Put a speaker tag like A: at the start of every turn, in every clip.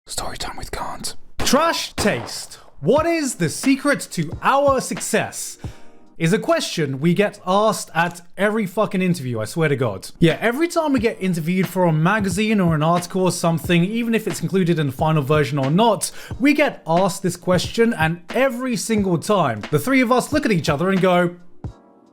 A: Storytime with Kant.
B: Trash taste. What is the secret to our success? Is a question we get asked at every fucking interview, I swear to God. Yeah, every time we get interviewed for a magazine or an article or something, even if it's included in the final version or not, we get asked this question, and every single time, the three of us look at each other and go,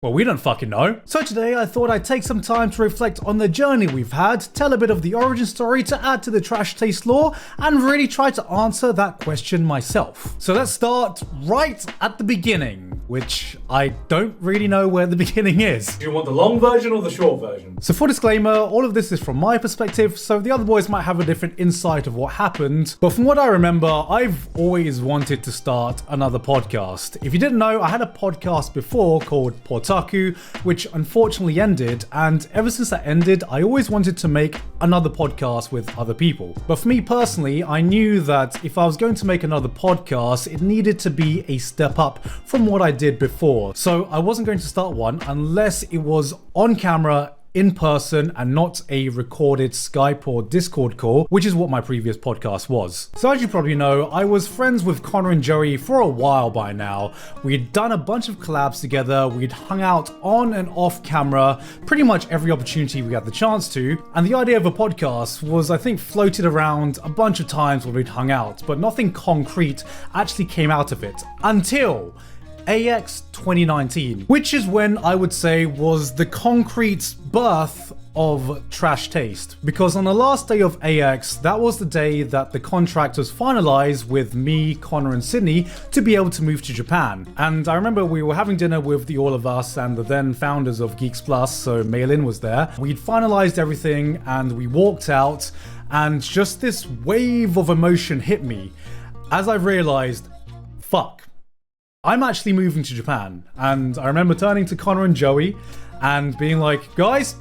B: well, we don't fucking know. So today I thought I'd take some time to reflect on the journey we've had, tell a bit of the origin story to add to the trash taste lore, and really try to answer that question myself. So let's start right at the beginning, which I don't really know where the beginning is.
C: Do you want the long version or the short version?
B: So for disclaimer, all of this is from my perspective, so the other boys might have a different insight of what happened. But from what I remember, I've always wanted to start another podcast. If you didn't know, I had a podcast before called Potaku, which unfortunately ended, and ever since that ended, I always wanted to make another podcast with other people. But for me personally, I knew that if I was going to make another podcast, it needed to be a step up from what I did before. So I wasn't going to start one unless it was on camera, in person, and not a recorded Skype or Discord call, which is what my previous podcast was. So as you probably know, I was friends with Connor and Joey for a while by now. We'd done a bunch of collabs together, we'd hung out on and off camera, pretty much every opportunity we had the chance to, and the idea of a podcast was, I think, floated around a bunch of times when we'd hung out, but nothing concrete actually came out of it until AX 2019, which is when I would say was the concrete birth of Trash Taste. Because on the last day of AX, that was the day that the contract was finalized with me, Connor and Sydney to be able to move to Japan. And I remember we were having dinner with the all of us and the then founders of Geeks Plus, so Maylin was there. We'd finalized everything and we walked out, and just this wave of emotion hit me as I realized, fuck, I'm actually moving to Japan. And I remember turning to Connor and Joey and being like, guys,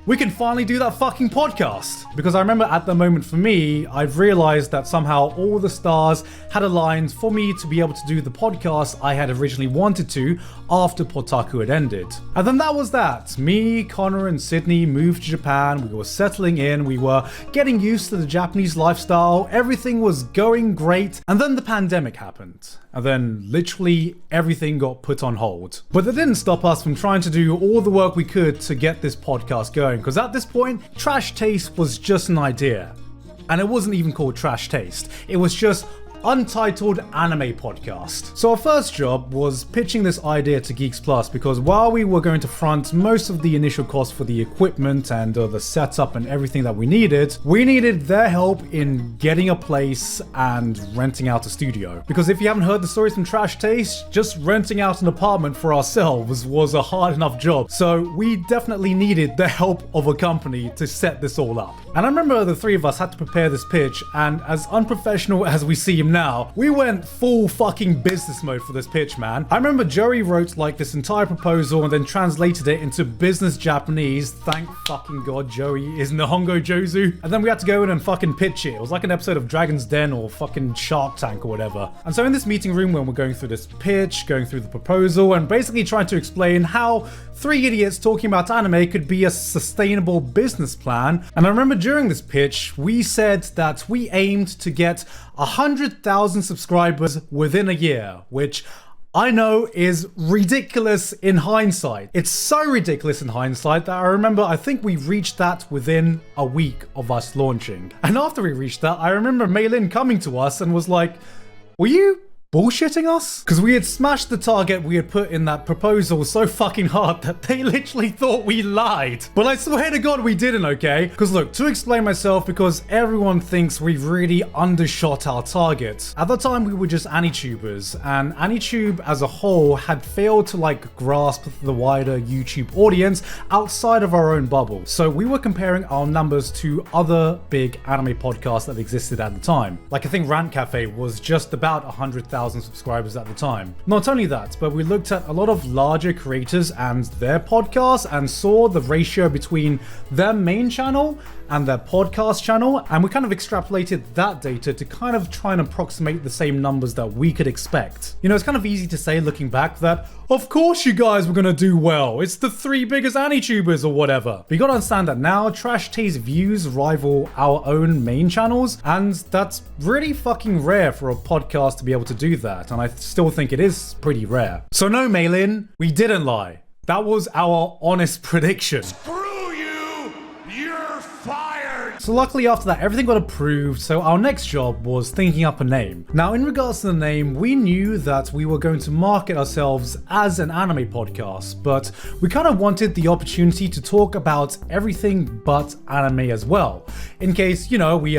B: we can finally do that fucking podcast. Because I remember at the moment for me, I've realized that somehow all the stars had aligned for me to be able to do the podcast I had originally wanted to after Potaku had ended. And then that was that. Me, Connor and Sydney moved to Japan, we were settling in, we were getting used to the Japanese lifestyle, everything was going great, and then the pandemic happened. And then literally everything got put on hold. But that didn't stop us from trying to do all the work we could to get this podcast going, because at this point, Trash Taste was just an idea. And it wasn't even called Trash Taste. It was just Untitled Anime Podcast. So our first job was pitching this idea to Geeks Plus, because while we were going to front most of the initial cost for the equipment and the setup and everything that we needed their help in getting a place and renting out a studio. Because if you haven't heard the stories from Trash Taste, just renting out an apartment for ourselves was a hard enough job. So we definitely needed the help of a company to set this all up. And I remember the three of us had to prepare this pitch, and as unprofessional as we seem now, we went full fucking business mode for this pitch, man. I remember Joey wrote like this entire proposal and then translated it into business Japanese. Thank fucking God Joey is Nihongo Jozu. And then we had to go in and fucking pitch it. It was like an episode of Dragon's Den or fucking Shark Tank or whatever. And so in this meeting room when we're going through this pitch, going through the proposal, and basically trying to explain how three idiots talking about anime could be a sustainable business plan. And I remember during this pitch, we said that we aimed to get 100,000 subscribers within a year, which I know is ridiculous in hindsight. It's so ridiculous in hindsight that I remember I think we reached that within a week of us launching. And after we reached that, I remember Maylin coming to us and was like, were you bullshitting us? Because we had smashed the target we had put in that proposal so fucking hard that they literally thought we lied. But I swear to God we didn't, okay? Because look, to explain myself, because everyone thinks we've really undershot our target. At the time we were just AniTubers, and AniTube as a whole had failed to like grasp the wider YouTube audience outside of our own bubble. So we were comparing our numbers to other big anime podcasts that existed at the time. Like I think Rant Cafe was just about 100,000 100,000 subscribers at the time. Not only that, but we looked at a lot of larger creators and their podcasts and saw the ratio between their main channel and their podcast channel, and we kind of extrapolated that data to kind of try and approximate the same numbers that we could expect. You know, it's kind of easy to say looking back that, of course you guys were gonna do well, it's the 3 biggest AniTubers or whatever. But you gotta understand that now Trash Taste views rival our own main channels, and that's really fucking rare for a podcast to be able to do that, and I still think it is pretty rare. So no, Maylin, we didn't lie. That was our honest prediction. So luckily after that, everything got approved, so our next job was thinking up a name. Now in regards to the name, we knew that we were going to market ourselves as an anime podcast, but we kind of wanted the opportunity to talk about everything but anime as well, in case, you know, we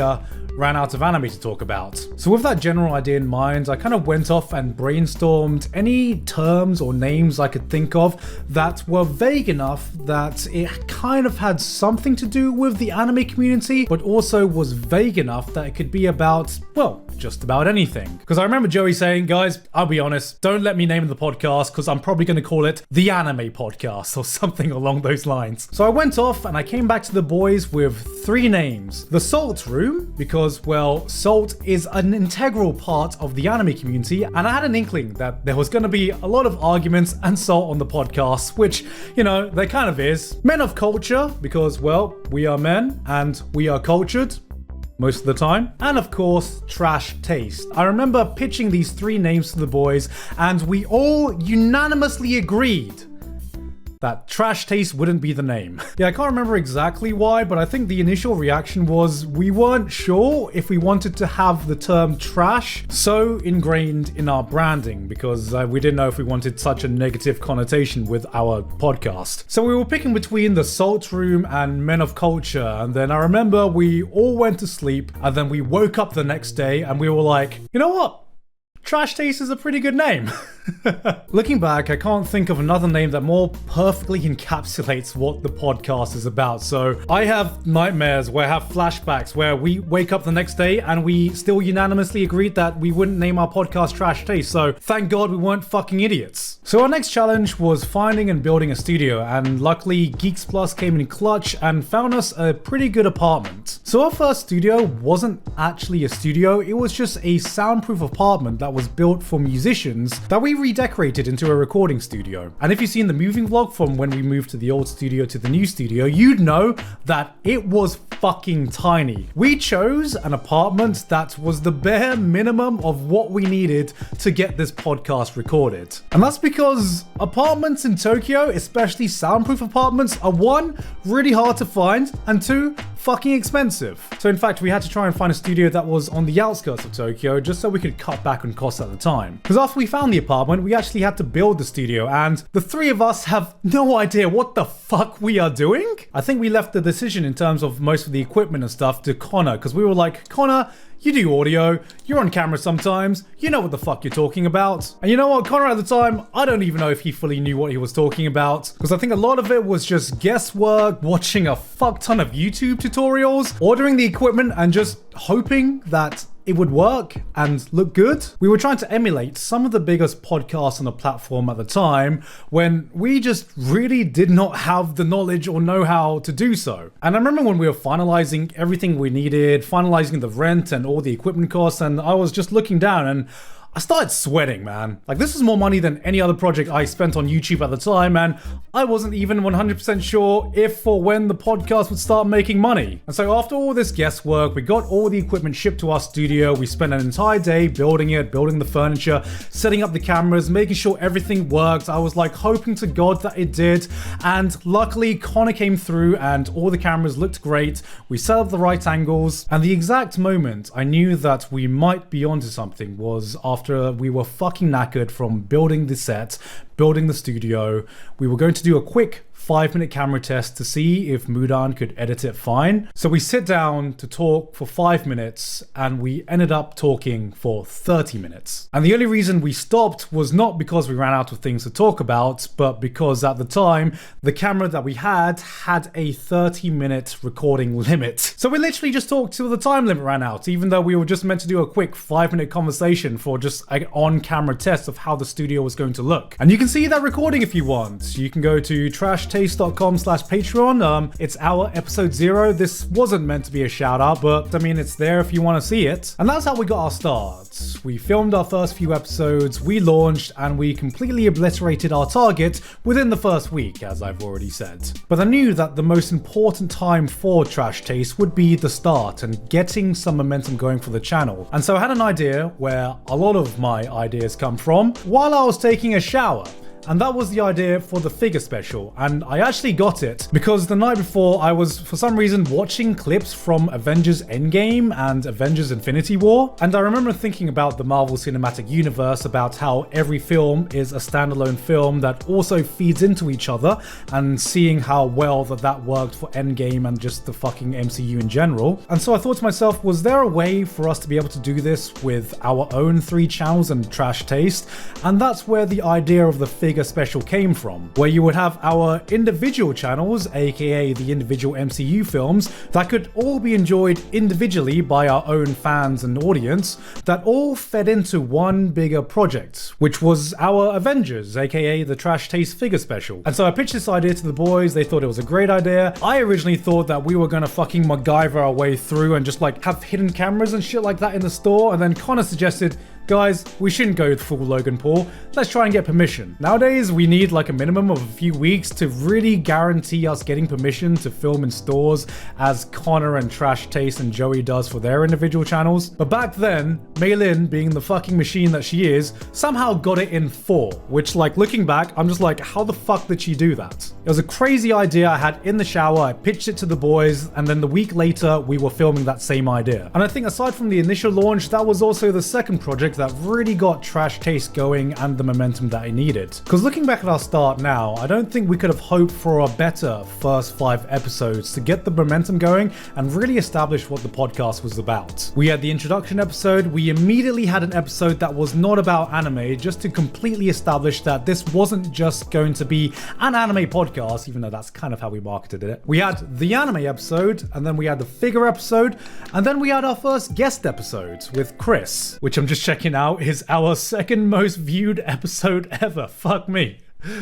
B: ran out of anime to talk about. So with that general idea in mind, I kind of went off and brainstormed any terms or names I could think of that were vague enough that it kind of had something to do with the anime community, but also was vague enough that it could be about, well, just about anything. Because I remember Joey saying, guys, I'll be honest, don't let me name the podcast because I'm probably going to call it the Anime Podcast or something along those lines. So I went off and I came back to the boys with 3 names. The Salt Room, because, well, salt is an integral part of the anime community, and I had an inkling that there was going to be a lot of arguments and salt on the podcast, which, you know, there kind of is. Men of Culture, because, well, we are men and we are cultured most of the time. And of course, Trash Taste. I remember pitching these 3 names to the boys, and we all unanimously agreed that Trash Taste wouldn't be the name. Yeah, I can't remember exactly why, but I think the initial reaction was we weren't sure if we wanted to have the term trash so ingrained in our branding, because we didn't know if we wanted such a negative connotation with our podcast. So we were picking between the Salt Room and Men of Culture, and then I remember we all went to sleep, and then we woke up the next day and we were like, you know what? Trash Taste is a pretty good name. Looking back, I can't think of another name that more perfectly encapsulates what the podcast is about. So I have nightmares where I have flashbacks where we wake up the next day and we still unanimously agreed that we wouldn't name our podcast Trash Taste. So thank God we weren't fucking idiots. So our next challenge was finding and building a studio, and luckily Geeks Plus came in clutch and found us a pretty good apartment. So our first studio wasn't actually a studio, it was just a soundproof apartment that was built for musicians that we redecorated into a recording studio. And if you've seen the moving vlog from when we moved to the old studio to the new studio, you'd know that it was fucking tiny. We chose an apartment that was the bare minimum of what we needed to get this podcast recorded. And that's because apartments in Tokyo, especially soundproof apartments, are 1, really hard to find, and 2, fucking expensive. So in fact, we had to try and find a studio that was on the outskirts of Tokyo just so we could cut back on costs at the time. Because after we found the apartment, we actually had to build the studio, and the 3 of us have no idea what the fuck we are doing. I think we left the decision in terms of most of the equipment and stuff to Connor, because we were like, Connor, you do audio, you're on camera sometimes, you know what the fuck you're talking about. And you know what, Connor at the time, I don't even know if he fully knew what he was talking about, because I think a lot of it was just guesswork, watching a fuck ton of YouTube tutorials, ordering the equipment and just hoping that it would work and look good. We were trying to emulate some of the biggest podcasts on the platform at the time when we just really did not have the knowledge or know-how to do so. And I remember when we were finalizing everything we needed, finalizing the rent and all the equipment costs, and I was just looking down and I started sweating, man. Like, this is more money than any other project I spent on YouTube at the time, and I wasn't even 100% sure if or when the podcast would start making money. And so after all this guesswork, we got all the equipment shipped to our studio. We spent an entire day building it, building the furniture, setting up the cameras, making sure everything worked. I was like hoping to God that it did, and luckily Connor came through and all the cameras looked great. We set up the right angles, and the exact moment I knew that we might be onto something was after we were fucking knackered from building the set, building the studio. We were going to do a quick 5-minute camera test to see if Mudan could edit it fine. So we sit down to talk for 5 minutes and we ended up talking for 30 minutes. And the only reason we stopped was not because we ran out of things to talk about, but because at the time, the camera that we had a 30-minute recording limit. So we literally just talked till the time limit ran out, even though we were just meant to do a quick 5-minute conversation for just an on-camera test of how the studio was going to look. And you can see that recording if you want. You can go to trashtaste.com/Patreon. It's our episode 0. This wasn't meant to be a shout out, but I mean, it's there if you want to see it. And that's how we got our start. We filmed our first few episodes, we launched, and we completely obliterated our target within the first week, as I've already said. But I knew that the most important time for Trash Taste would be the start and getting some momentum going for the channel. And so I had an idea where a lot of my ideas come from while I was taking a shower. And that was the idea for the figure special, and I actually got it because the night before I was for some reason watching clips from Avengers Endgame and Avengers Infinity War, and I remember thinking about the Marvel Cinematic Universe, about how every film is a standalone film that also feeds into each other, and seeing how well that worked for Endgame and just the fucking MCU in general. And so I thought to myself, was there a way for us to be able to do this with our own 3 channels and Trash Taste? And that's where the idea of the figure special came from, where you would have our individual channels, aka the individual MCU films, that could all be enjoyed individually by our own fans and audience, that all fed into one bigger project, which was our Avengers, aka the Trash Taste figure special. And so I pitched this idea to the boys, they thought it was a great idea. I originally thought that we were gonna fucking MacGyver our way through and just like have hidden cameras and shit like that in the store, and then Connor suggested, guys, we shouldn't go full Logan Paul. Let's try and get permission. Nowadays, we need like a minimum of a few weeks to really guarantee us getting permission to film in stores, as Connor and Trash Taste and Joey does for their individual channels. But back then, Maylin, being the fucking machine that she is, somehow got it in 4, which, like, looking back, I'm just like, how the fuck did she do that? It was a crazy idea I had in the shower, I pitched it to the boys, and then the week later, we were filming that same idea. And I think aside from the initial launch, that was also the second project that really got Trash Taste going and the momentum that it needed. Because looking back at our start now, I don't think we could have hoped for a better first 5 episodes to get the momentum going and really establish what the podcast was about. We had the introduction episode, we immediately had an episode that was not about anime, just to completely establish that this wasn't just going to be an anime podcast, even though that's kind of how we marketed it. We had the anime episode, and then we had the figure episode, and then we had our first guest episode with Chris, which I'm just checking out is our second most viewed episode ever. Fuck me.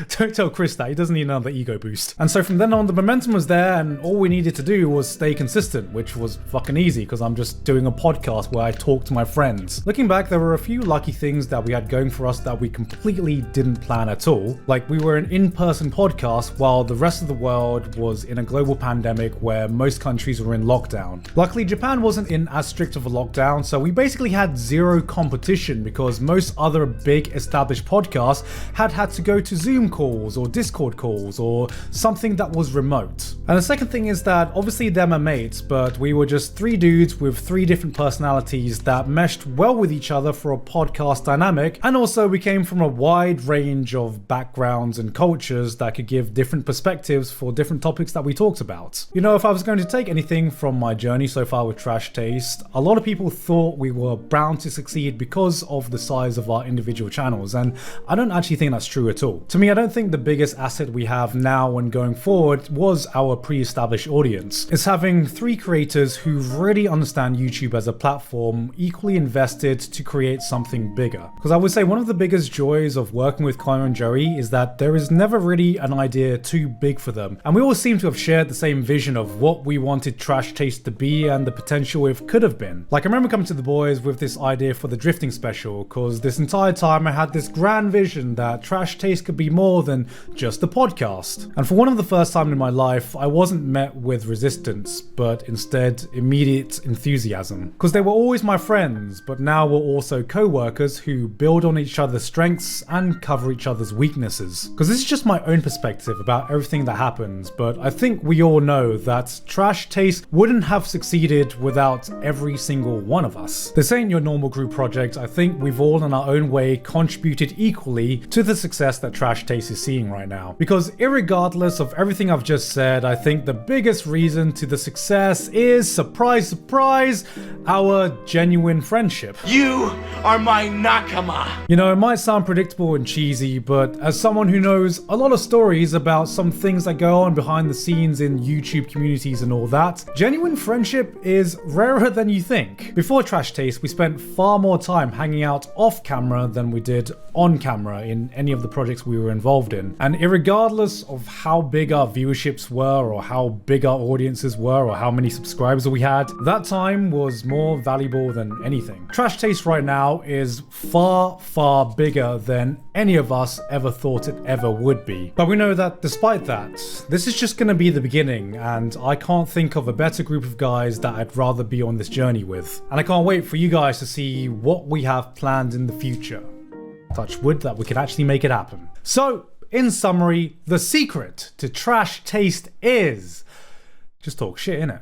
B: Don't tell Chris that, he doesn't need another ego boost. And so from then on, the momentum was there, and all we needed to do was stay consistent, which was fucking easy because I'm just doing a podcast where I talk to my friends. Looking back, there were a few lucky things that we had going for us that we completely didn't plan at all. Like, we were an in-person podcast while the rest of the world was in a global pandemic where most countries were in lockdown. Luckily, Japan wasn't in as strict of a lockdown, so we basically had 0 competition because most other big established podcasts had to go to Zoom calls or Discord calls or something that was remote. And the second thing is that obviously they're my mates, but we were just 3 dudes with 3 different personalities that meshed well with each other for a podcast dynamic, and also we came from a wide range of backgrounds and cultures that could give different perspectives for different topics that we talked about. You know, if I was going to take anything from my journey so far with Trash Taste, a lot of people thought we were bound to succeed because of the size of our individual channels, and I don't actually think that's true at all. To me, I don't think the biggest asset we have now and going forward was our pre-established audience. It's having 3 creators who really understand YouTube as a platform, equally invested to create something bigger. Because I would say one of the biggest joys of working with Connor and Joey is that there is never really an idea too big for them. And we all seem to have shared the same vision of what we wanted Trash Taste to be and the potential it could have been. Like, I remember coming to the boys with this idea for the drifting special, because this entire time I had this grand vision that Trash Taste could be more than just a podcast. And for one of the first time in my life, I wasn't met with resistance, but instead immediate enthusiasm. Because they were always my friends, but now we're also co-workers who build on each other's strengths and cover each other's weaknesses. Because this is just my own perspective about everything that happens, but I think we all know that Trash Taste wouldn't have succeeded without every single one of us. This ain't your normal group project. I think we've all in our own way contributed equally to the success that Trash Trash Taste is seeing right now. Because irregardless of everything I've just said, I think the biggest reason to the success is, surprise, surprise, our genuine friendship.
A: You are my nakama.
B: You know, it might sound predictable and cheesy, but as someone who knows a lot of stories about some things that go on behind the scenes in YouTube communities and all that, genuine friendship is rarer than you think. Before Trash Taste, we spent far more time hanging out off camera than we did on camera in any of the projects we were involved in. And irregardless of how big our viewerships were, or how big our audiences were, or how many subscribers we had, that time was more valuable than anything. Trash Taste right now is far, far bigger than any of us ever thought it ever would be. But we know that despite that, this is just gonna be the beginning, and I can't think of a better group of guys that I'd rather be on this journey with. And I can't wait for you guys to see what we have planned in the future. Touch wood that we can actually make it happen. So, in summary, the secret to Trash Taste is just talk shit, innit?